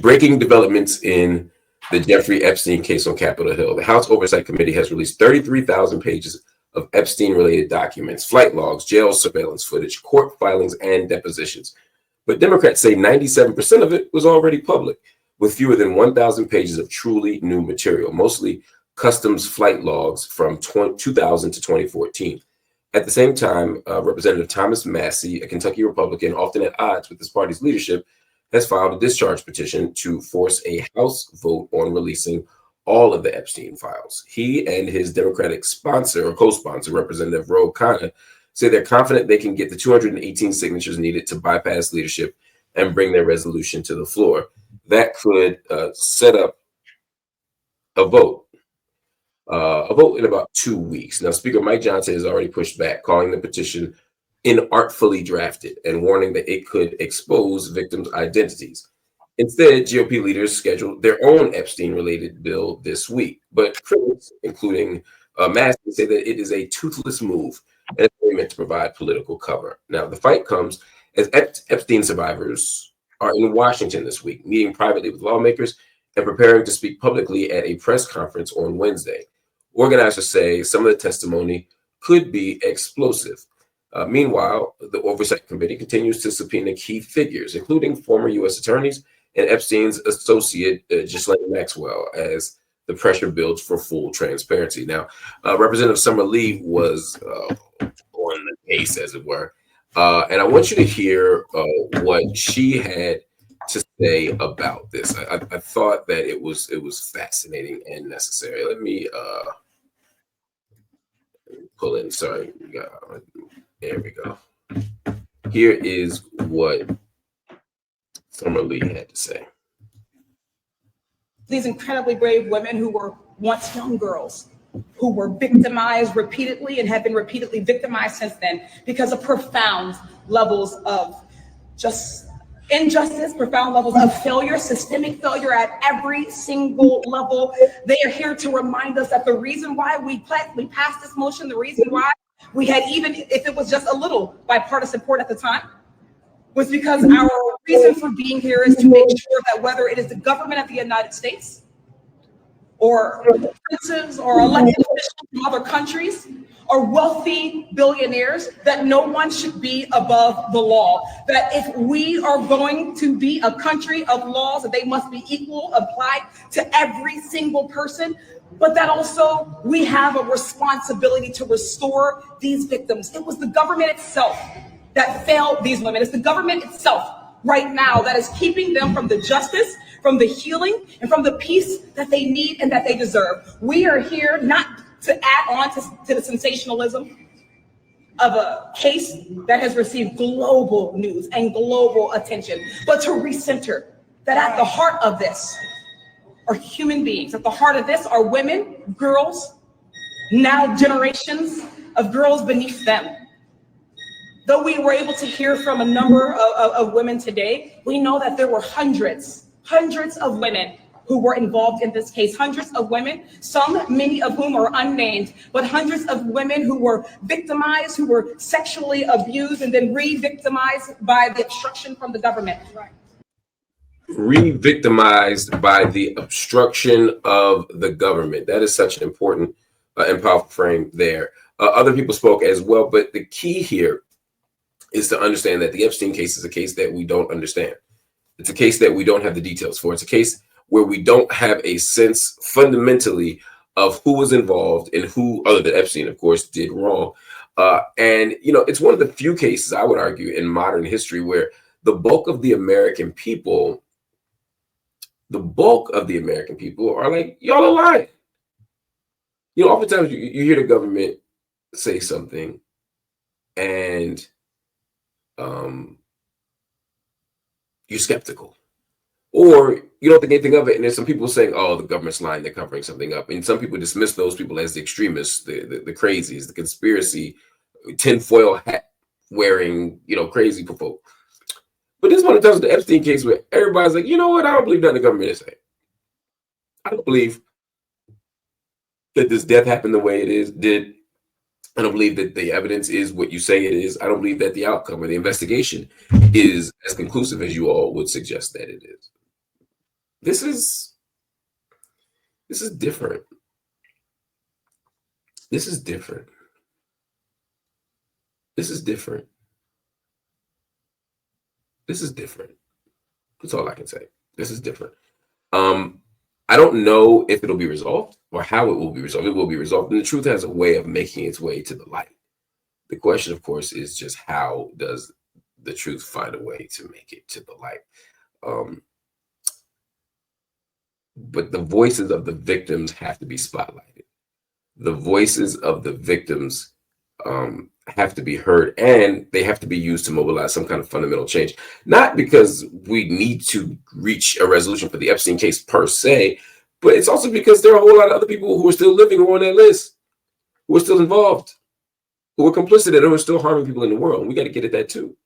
Breaking developments in the Jeffrey Epstein case on Capitol Hill. The House Oversight Committee has released 33,000 pages of Epstein-related documents, flight logs, jail surveillance footage, court filings, and depositions. But Democrats say 97% of it was already public, with fewer than 1,000 pages of truly new material, mostly customs flight logs from 2000 to 2014. At the same time, Representative Thomas Massie, a Kentucky Republican often at odds with his party's leadership, has filed a discharge petition to force a House vote on releasing all of the Epstein files. He and his Democratic sponsor or co-sponsor, Representative Ro Khanna, say they're confident they can get the 218 signatures needed to bypass leadership and bring their resolution to the floor. That could set up a vote in about 2 weeks. Now, Speaker Mike Johnson has already pushed back, calling the petition inartfully drafted and warning that it could expose victims' identities. Instead, GOP leaders scheduled their own Epstein-related bill this week, but critics, including Massey, say that it is a toothless move and it's meant to provide political cover. Now, the fight comes as Epstein survivors are in Washington this week, meeting privately with lawmakers and preparing to speak publicly at a press conference on Wednesday. Organizers say some of the testimony could be explosive. Meanwhile, the Oversight Committee continues to subpoena key figures, including former U.S. attorneys and Epstein's associate, Ghislaine Maxwell, as the pressure builds for full transparency. Now, Representative Summer Lee was on the case, as it were, and I want you to hear what she had to say about this. I thought that it was fascinating and necessary. Let me pull in. Sorry, there we go. Here is what Summer Lee had to say. These incredibly brave women who were once young girls, who were victimized repeatedly and have been repeatedly victimized since then because of profound levels of just injustice, profound levels of failure, systemic failure at every single level. They are here to remind us that the reason why we passed this motion, the reason why we had, even if it was just a little bipartisan support at the time, was because our reason for being here is to make sure that whether it is the government of the United States or princes or elected officials from other countries or wealthy billionaires, that no one should be above the law. That if we are going to be a country of laws, that they must be equal, applied to every single person, but that also we have a responsibility to restore these victims. It was the government itself that failed these women. It's the government itself right now that is keeping them from the justice, from the healing, and from the peace that they need and that they deserve. We are here not to add on to the sensationalism of a case that has received global news and global attention, but to recenter that at the heart of this are human beings. At the heart of this are women, girls, now generations of girls beneath them. Though we were able to hear from a number of women today, we know that there were hundreds of women who were involved in this case, hundreds of women, many of whom are unnamed, but hundreds of women who were victimized, who were sexually abused and then re-victimized by the obstruction from the government. Right. Re-victimized by the obstruction of the government. That is such an important and powerful frame there. Other people spoke as well, but the key here is to understand that the Epstein case is a case that we don't understand. It's a case that we don't have the details for. It's a case where we don't have a sense fundamentally of who was involved and who, other than Epstein, of course, did wrong. And, you know, it's one of the few cases, I would argue, in modern history where the bulk of the American people are like, y'all are lying. You know, oftentimes you hear the government say something and you're skeptical, or you don't think anything of it. And there's some people saying, oh, the government's lying, they're covering something up. And some people dismiss those people as the extremists, the crazies, the conspiracy, tinfoil hat wearing, you know, crazy folk. But this one in terms of the Epstein case where everybody's like, you know what, I don't believe that the government is saying. I don't believe that this death happened the way it did. I don't believe that the evidence is what you say it is. I don't believe that the outcome or the investigation is as conclusive as you all would suggest that it is. This is different. This is different. This is different. This is different. That's all I can say. This is different. I don't know if it'll be resolved or how it will be resolved. It will be resolved. And the truth has a way of making its way to the light. The question, of course, is just how does the truth find a way to make it to the light? But the voices of the victims have to be spotlighted. The voices of the victims have to be heard, and they have to be used to mobilize some kind of fundamental change. Not because we need to reach a resolution for the Epstein case per se, but it's also because there are a whole lot of other people who are still living, who are on that list, who are still involved, who are complicit, and who are still harming people in the world. We got to get at that too.